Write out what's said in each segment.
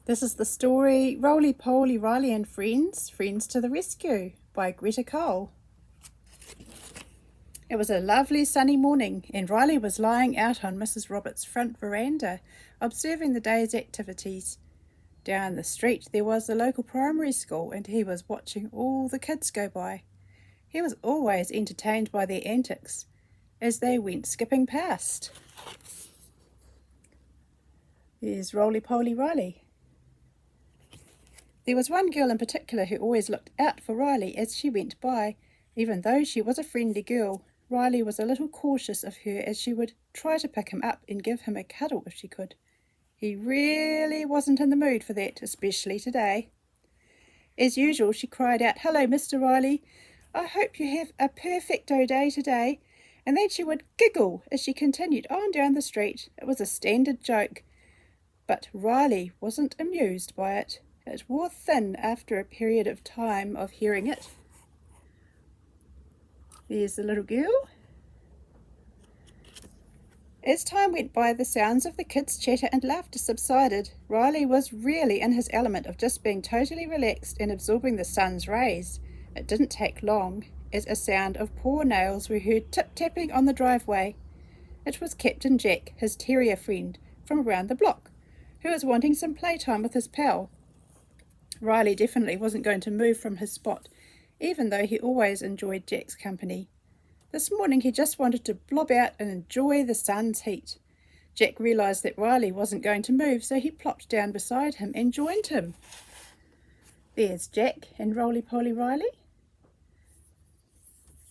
This is the story Roly Poly Riley and Friends, Friends to the Rescue by Greta. It was a lovely sunny morning and Riley was lying out on Mrs. Roberts' front veranda, observing the day's activities. Down the street there was the local primary school and he was watching all the kids go by. He was always entertained by their antics as they went skipping past. There's Roly Poly Riley. There was one girl in particular who always looked out for Riley as she went by. Even though she was a friendly girl, Riley was a little cautious of her as she would try to pick him up and give him a cuddle if she could. He really wasn't in the mood for that, especially today. As usual, she cried out, "Hello, Mr. Riley. I hope you have a perfecto day today." And then she would giggle as she continued on down the street. It was a standard joke, but Riley wasn't amused by it. It wore thin after a period of time of hearing it. There's the little girl. As time went by, the sounds of the kids' chatter and laughter subsided. Riley was really in his element of just being totally relaxed and absorbing the sun's rays. It didn't take long as a sound of paw nails were heard tip-tapping on the driveway. It was Captain Jack, his terrier friend, from around the block, who was wanting some playtime with his pal. Riley definitely wasn't going to move from his spot, even though he always enjoyed Jack's company. This morning he just wanted to blob out and enjoy the sun's heat. Jack realised that Riley wasn't going to move, so he plopped down beside him and joined him. There's Jack and Roly Poly Riley,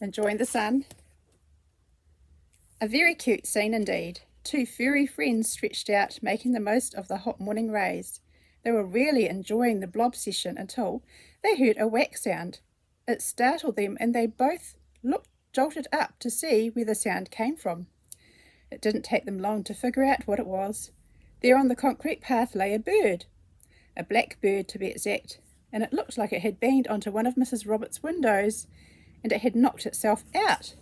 enjoying the sun. A very cute scene indeed. Two furry friends stretched out, making the most of the hot morning rays. They were really enjoying the blob session until they heard a whack sound. It startled them and they both jolted up to see where the sound came from. It didn't take them long to figure out what it was. There on the concrete path lay a bird, a black bird to be exact, and it looked like it had banged onto one of Mrs. Roberts' windows and it had knocked itself out.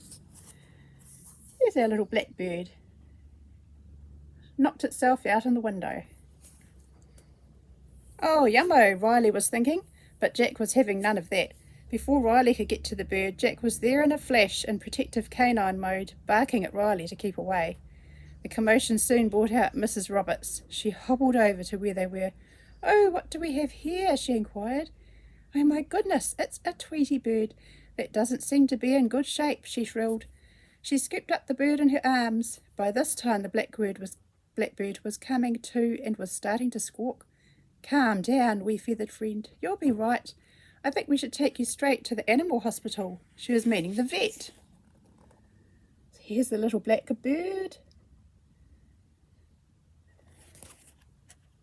There's our little black bird. Knocked itself out on the window. "Oh, yummo," Riley was thinking, but Jack was having none of that. Before Riley could get to the bird, Jack was there in a flash in protective canine mode, barking at Riley to keep away. The commotion soon brought out Mrs. Roberts. She hobbled over to where they were. "Oh, what do we have here?" she inquired. "Oh my goodness, it's a Tweety bird. That doesn't seem to be in good shape," she shrilled. She scooped up the bird in her arms. By this time the blackbird was coming to and was starting to squawk. "Calm down, wee feathered friend. You'll be right. I think we should take you straight to the animal hospital." She was meaning the vet. Here's the little black bird.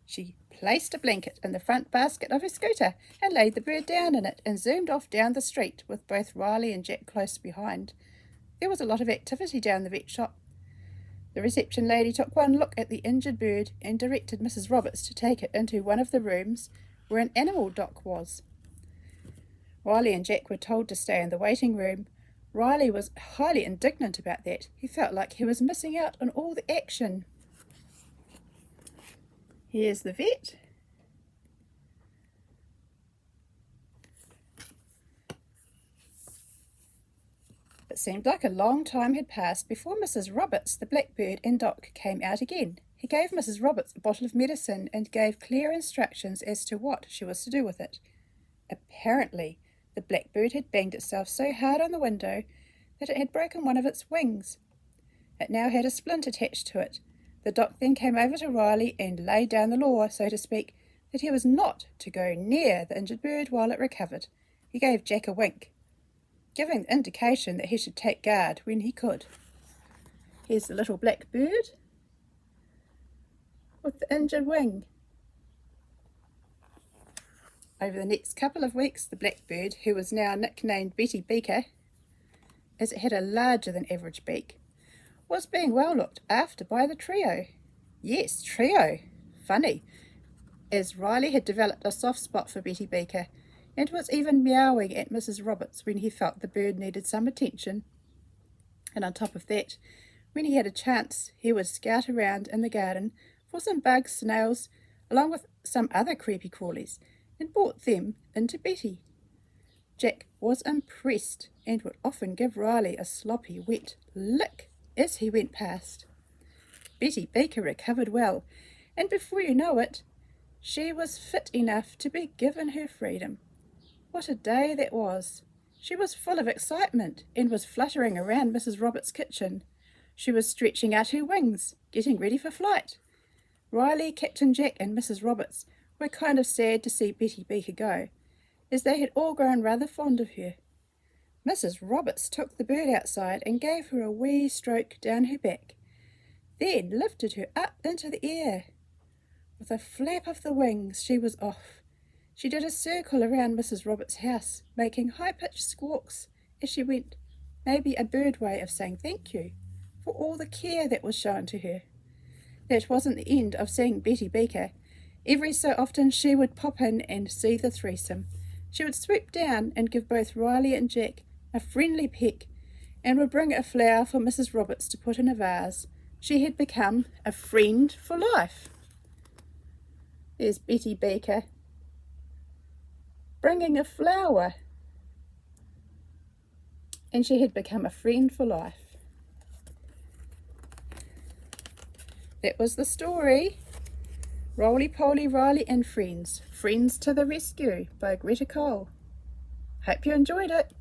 She placed a blanket in the front basket of her scooter and laid the bird down in it and zoomed off down the street with both Riley and Jack close behind. There was a lot of activity down the vet shop. The reception lady took one look at the injured bird and directed Mrs. Roberts to take it into one of the rooms where an animal doc was. Riley and Jack were told to stay in the waiting room. Riley was highly indignant about that. He felt like he was missing out on all the action. Here's the vet. It seemed like a long time had passed before Mrs. Roberts, the blackbird, and Doc came out again. He gave Mrs. Roberts a bottle of medicine and gave clear instructions as to what she was to do with it. Apparently, the blackbird had banged itself so hard on the window that it had broken one of its wings. It now had a splint attached to it. The doc then came over to Riley and laid down the law, so to speak, that he was not to go near the injured bird while it recovered. He gave Jack a wink, giving the indication that he should take guard when he could. Here's the little black bird with the injured wing. Over the next couple of weeks, the blackbird, who was now nicknamed Betty Beaker, as it had a larger than average beak, was being well looked after by the trio. Yes, trio. Funny, as Riley had developed a soft spot for Betty Beaker and was even meowing at Mrs. Roberts when he felt the bird needed some attention. And on top of that, when he had a chance, he would scout around in the garden for some bugs, snails, along with some other creepy crawlies, and brought them into Betty. Jack was impressed and would often give Riley a sloppy, wet lick as he went past. Betty Baker recovered well, and before you know it, she was fit enough to be given her freedom. What a day that was! She was full of excitement and was fluttering around Mrs. Roberts' kitchen. She was stretching out her wings, getting ready for flight. Riley, Captain Jack and Mrs. Roberts were kind of sad to see Betty Baker go, as they had all grown rather fond of her. Mrs. Roberts took the bird outside and gave her a wee stroke down her back, then lifted her up into the air. With a flap of the wings, she was off. She did a circle around Mrs. Roberts' house, making high-pitched squawks as she went, maybe a bird way of saying thank you for all the care that was shown to her. That wasn't the end of seeing Betty Baker. Every so often she would pop in and see the threesome. She would swoop down and give both Riley and Jack a friendly peck, and would bring a flower for Mrs. Roberts to put in a vase. She had become a friend for life. There's Betty Baker bringing a flower, and she had become a friend for life. That was the story. Roly Poly Riley and Friends. Friends to the Rescue by Greta. Hope you enjoyed it.